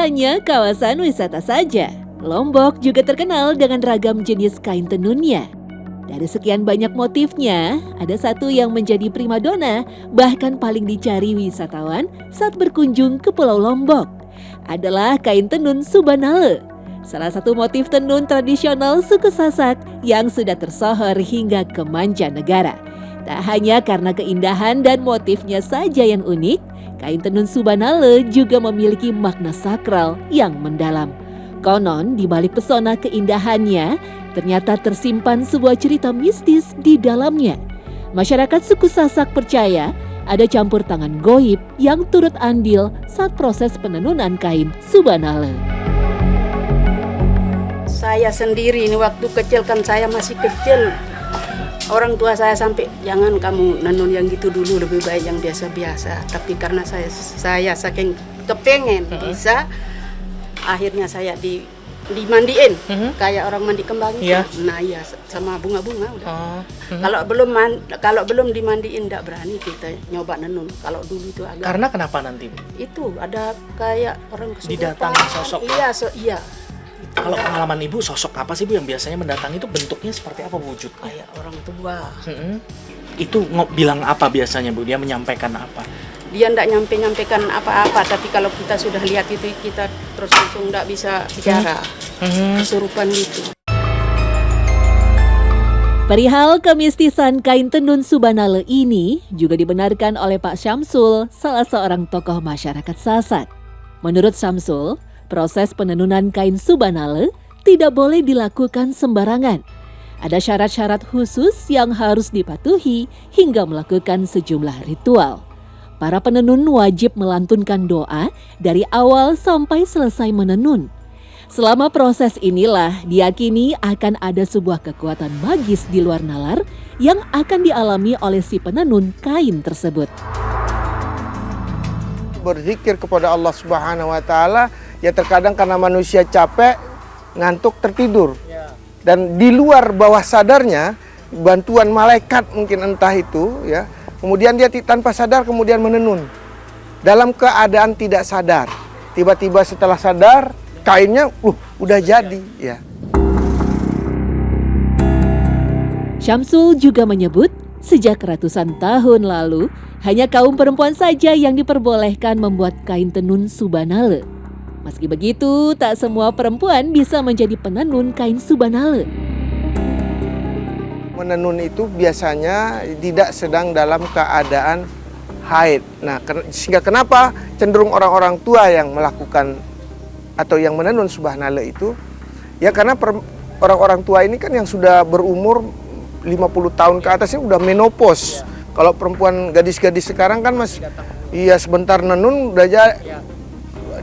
hanya kawasan wisata saja, Lombok juga terkenal dengan ragam jenis kain tenunnya. Dari sekian banyak motifnya, ada satu yang menjadi primadona, bahkan paling dicari wisatawan saat berkunjung ke Pulau Lombok. Adalah kain tenun Subanale, salah satu motif tenun tradisional suku Sasak yang sudah tersohor hingga ke mancanegara. Tak hanya karena keindahan dan motifnya saja yang unik, kain tenun Subanale juga memiliki makna sakral yang mendalam. Konon, di balik pesona keindahannya, ternyata tersimpan sebuah cerita mistis di dalamnya. Masyarakat suku Sasak percaya ada campur tangan goib yang turut andil saat proses penenunan kain Subanale. Saya sendiri ini waktu kecil kan saya masih kecil. Orang tua saya sampai jangan kamu nenun yang gitu dulu, lebih baik yang biasa-biasa. Tapi karena saya saking kepengen bisa, akhirnya saya dimandiin kayak orang mandi kembang itu. Nah iya, sama bunga-bunga udah. Kalau belum dimandiin enggak berani kita nyoba nenun. Kalau dulu itu agak. Karena kenapa nanti? Itu ada kayak orang kesurupan. Didatangi sosok. Iya. Kalau pengalaman Ibu, sosok apa sih Bu yang biasanya mendatangi itu, bentuknya seperti apa wujudnya? Kayak orang tua. Itu bilang apa biasanya Bu? Dia menyampaikan apa? Dia enggak nyampaikan apa-apa, tapi kalau kita sudah lihat itu kita terus langsung enggak bisa bicara. Kesurupan gitu. Perihal kemistisan kain tenun Subanale ini juga dibenarkan oleh Pak Syamsul, salah seorang tokoh masyarakat Sasak. Menurut Syamsul, proses penenunan kain Subanale tidak boleh dilakukan sembarangan. Ada syarat-syarat khusus yang harus dipatuhi hingga melakukan sejumlah ritual. Para penenun wajib melantunkan doa dari awal sampai selesai menenun. Selama proses inilah diyakini akan ada sebuah kekuatan magis di luar nalar yang akan dialami oleh si penenun kain tersebut. Berzikir kepada Allah Subhanahu wa taala, ya terkadang karena manusia capek, ngantuk, tertidur. Dan di luar bawah sadarnya, bantuan malaikat mungkin entah itu ya. Kemudian dia tanpa sadar kemudian menenun. Dalam keadaan tidak sadar. Tiba-tiba setelah sadar, kainnya udah jadi ya. Syamsul juga menyebut sejak ratusan tahun lalu, hanya kaum perempuan saja yang diperbolehkan membuat kain tenun Subanale. Meski begitu, tak semua perempuan bisa menjadi penenun kain Subanale. Menenun itu biasanya tidak sedang dalam keadaan haid. Nah, sehingga kenapa cenderung orang-orang tua yang melakukan atau yang menenun Subanale itu, ya karena orang-orang tua ini kan yang sudah berumur 50 tahun ke atasnya udah menopause. Kalau perempuan gadis-gadis sekarang kan iya sebentar nenun udah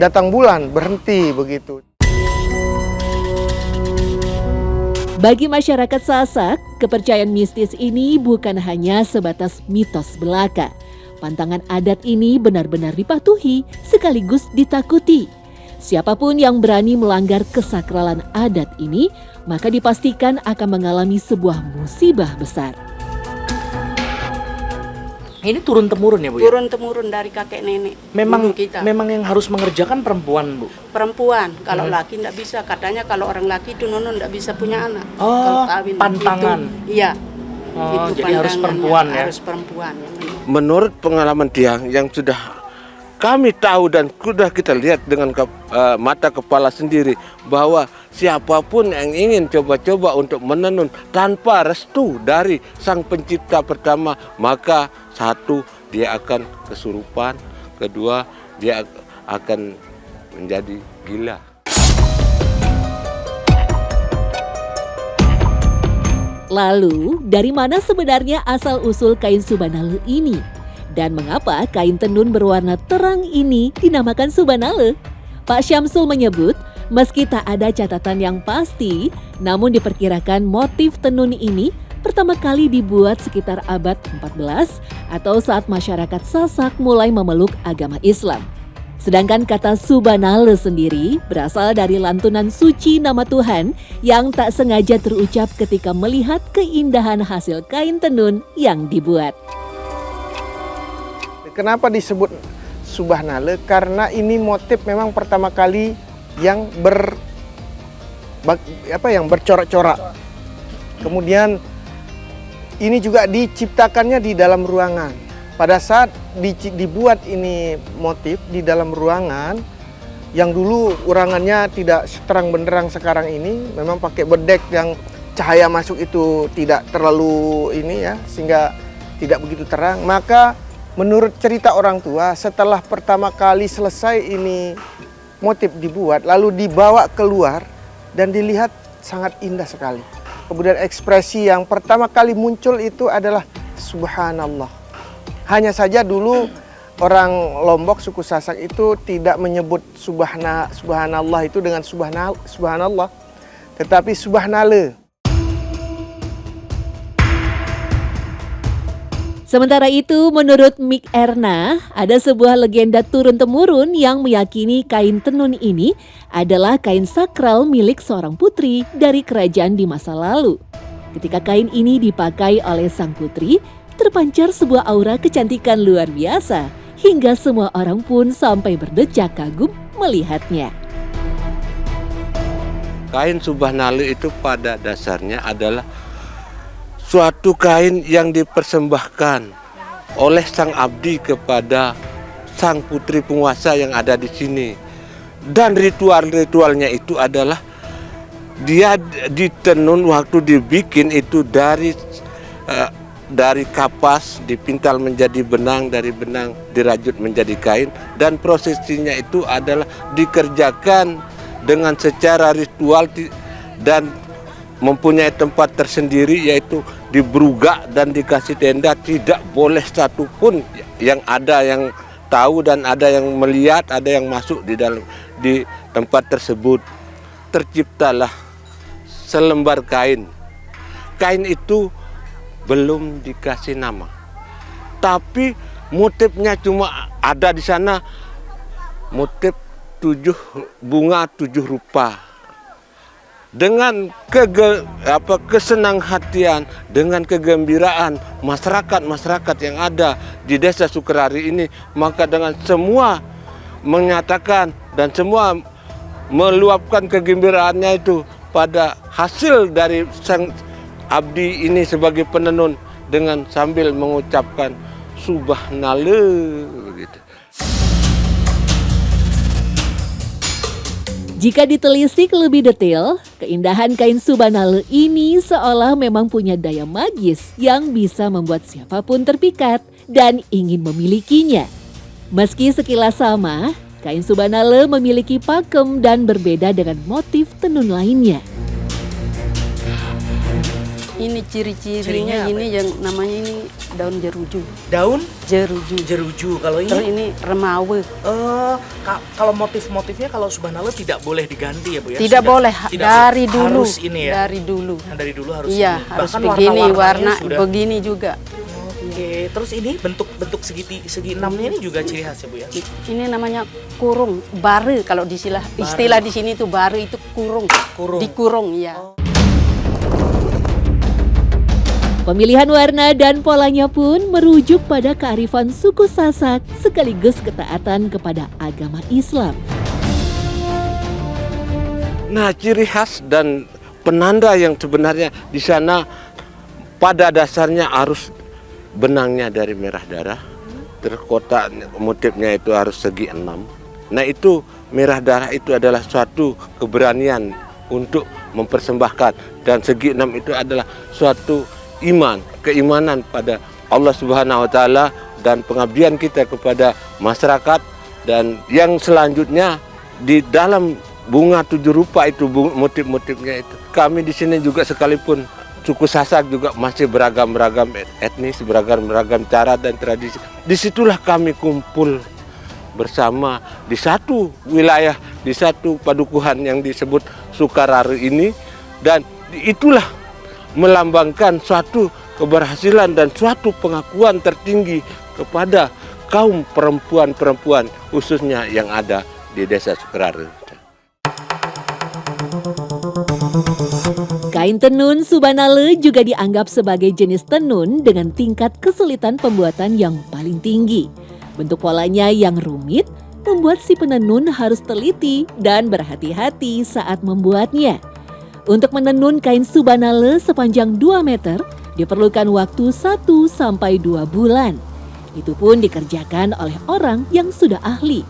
datang bulan, berhenti begitu. Bagi masyarakat Sasak, kepercayaan mistis ini bukan hanya sebatas mitos belaka. Pantangan adat ini benar-benar dipatuhi sekaligus ditakuti. Siapapun yang berani melanggar kesakralan adat ini, maka dipastikan akan mengalami sebuah musibah besar. Ini turun-temurun ya Bu? Turun-temurun dari kakek nenek. Memang yang harus mengerjakan perempuan Bu? Perempuan, kalau laki enggak bisa. Katanya kalau orang laki itu nono enggak bisa punya anak. Oh, kawin, pantangan. Itu, iya. Oh, jadi harus perempuan ya? Harus perempuan. Menurut pengalaman dia yang sudah kami tahu dan sudah kita lihat dengan mata kepala sendiri, bahwa siapapun yang ingin coba-coba untuk menenun tanpa restu dari sang pencipta pertama, maka satu, dia akan kesurupan, kedua, dia akan menjadi gila. Lalu, dari mana sebenarnya asal-usul kain Subanale ini? Dan mengapa kain tenun berwarna terang ini dinamakan Subanale? Pak Syamsul menyebut, meski tak ada catatan yang pasti, namun diperkirakan motif tenun ini pertama kali dibuat sekitar abad 14 atau saat masyarakat Sasak mulai memeluk agama Islam. Sedangkan kata Subanale sendiri berasal dari lantunan suci nama Tuhan yang tak sengaja terucap ketika melihat keindahan hasil kain tenun yang dibuat. Kenapa disebut Subhanallah karena ini motif memang pertama kali yang bercorak-corak. Kemudian ini juga diciptakannya di dalam ruangan. Pada saat dibuat ini motif di dalam ruangan, yang dulu ruangannya tidak terang benderang sekarang ini, memang pakai bedek yang cahaya masuk itu tidak terlalu ini ya, sehingga tidak begitu terang. Maka menurut cerita orang tua, setelah pertama kali selesai ini motif dibuat, lalu dibawa keluar dan dilihat sangat indah sekali. Kemudian ekspresi yang pertama kali muncul itu adalah Subhanallah. Hanya saja dulu orang Lombok suku Sasak itu tidak menyebut Subhanallah itu dengan Subhanallah, tetapi Subhanallah. Sementara itu, menurut Mik Erna, ada sebuah legenda turun-temurun yang meyakini kain tenun ini adalah kain sakral milik seorang putri dari kerajaan di masa lalu. Ketika kain ini dipakai oleh sang putri, terpancar sebuah aura kecantikan luar biasa, hingga semua orang pun sampai berdecak kagum melihatnya. Kain Subhanallah itu pada dasarnya adalah suatu kain yang dipersembahkan oleh sang abdi kepada sang putri penguasa yang ada di sini. Dan ritual-ritualnya itu adalah dia ditenun waktu dibikin itu dari kapas dipintal menjadi benang, dari benang dirajut menjadi kain, dan prosesinya itu adalah dikerjakan dengan secara ritual dan mempunyai tempat tersendiri, yaitu diberugak dan dikasih tenda. Tidak boleh satupun yang ada yang tahu dan ada yang melihat, ada yang masuk di tempat tersebut. Terciptalah selembar kain. Kain itu belum dikasih nama, tapi motifnya cuma ada di sana, motif 7 bunga 7 rupa. Dengan kesenanghatian, dengan kegembiraan masyarakat yang ada di Desa Sukerari ini, maka dengan semua menyatakan dan semua meluapkan kegembiraannya itu pada hasil dari sang abdi ini sebagai penenun, dengan sambil mengucapkan Subhanallah begitu. Jika ditelisik lebih detail, keindahan kain Subhanallah ini seolah memang punya daya magis yang bisa membuat siapapun terpikat dan ingin memilikinya. Meski sekilas sama, kain Subhanallah memiliki pakem dan berbeda dengan motif tenun lainnya. Ini ciri-cirinya ini yang namanya ini daun jeruju. Daun Jeruju. jeruju. Kalau Terus ini ini remawe. kalau motif-motifnya kalau Subhanallah tidak boleh diganti ya Bu ya? Tidak boleh Tidak dari dulu. Harus ini ya. Dari dulu. Nah, dari dulu harus Iya, ini. harus Bahkan begini, warna-warnanya warna sudah. begini juga. Oke, terus ini bentuk segi enamnya ini juga ciri khas ya Bu ya? Ini namanya kurung, bare kalau istilah di sini itu bare itu kurung. Kurung. Dikurung ya. Pemilihan warna dan polanya pun merujuk pada kearifan suku Sasak sekaligus ketaatan kepada agama Islam. Nah, ciri khas dan penanda yang sebenarnya di sana pada dasarnya arus benangnya dari merah darah, terkotak motifnya itu harus segi 6. Nah, itu merah darah itu adalah suatu keberanian untuk mempersembahkan, dan segi 6 itu adalah suatu keimanan pada Allah Subhanahu wa taala dan pengabdian kita kepada masyarakat. Dan yang selanjutnya di dalam bunga 7 rupa itu motif-motifnya itu. Kami di sini juga sekalipun suku Sasak juga masih beragam-ragam etnis, beragam-ragam cara dan tradisi. Disitulah kami kumpul bersama di satu wilayah, di satu padukuhan yang disebut Sukerari ini, dan itulah melambangkan suatu keberhasilan dan suatu pengakuan tertinggi kepada kaum perempuan-perempuan khususnya yang ada di Desa Sukerari. Kain tenun Subhanallah juga dianggap sebagai jenis tenun dengan tingkat kesulitan pembuatan yang paling tinggi. Bentuk polanya yang rumit membuat si penenun harus teliti dan berhati-hati saat membuatnya. Untuk menenun kain Subanale sepanjang 2 meter, diperlukan waktu 1 sampai 2 bulan. Itu pun dikerjakan oleh orang yang sudah ahli.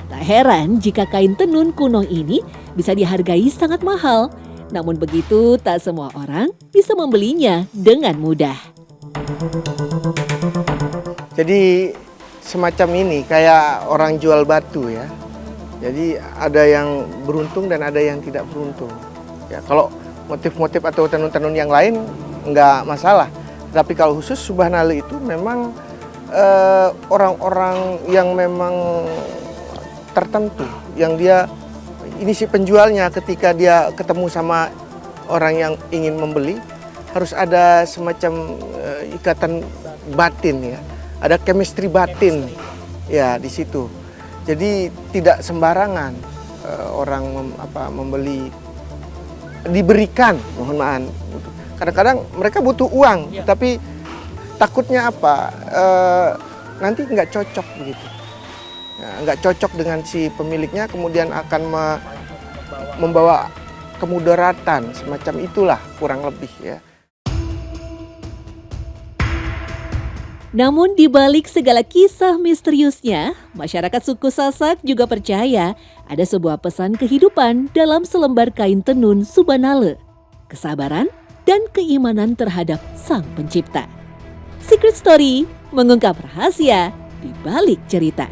Tak heran jika kain tenun kuno ini bisa dihargai sangat mahal. Namun begitu, tak semua orang bisa membelinya dengan mudah. Jadi semacam ini kayak orang jual batu ya. Jadi ada yang beruntung dan ada yang tidak beruntung. Ya, kalau motif-motif atau tenun-tenun yang lain nggak masalah. Tapi kalau khusus Subanale itu memang orang-orang yang memang tertentu, yang dia ini si penjualnya ketika dia ketemu sama orang yang ingin membeli harus ada semacam ikatan batin ya. Ada chemistry batin ya di situ. Jadi tidak sembarangan orang membeli, diberikan, mohon maaf. Kadang-kadang mereka butuh uang, tapi takutnya apa? Nanti nggak cocok begitu. Ya, nggak cocok dengan si pemiliknya, kemudian akan membawa kemudaratan semacam itulah kurang lebih ya. Namun di balik segala kisah misteriusnya, masyarakat suku Sasak juga percaya ada sebuah pesan kehidupan dalam selembar kain tenun Subanale. Kesabaran dan keimanan terhadap Sang Pencipta. Secret Story mengungkap rahasia di balik cerita.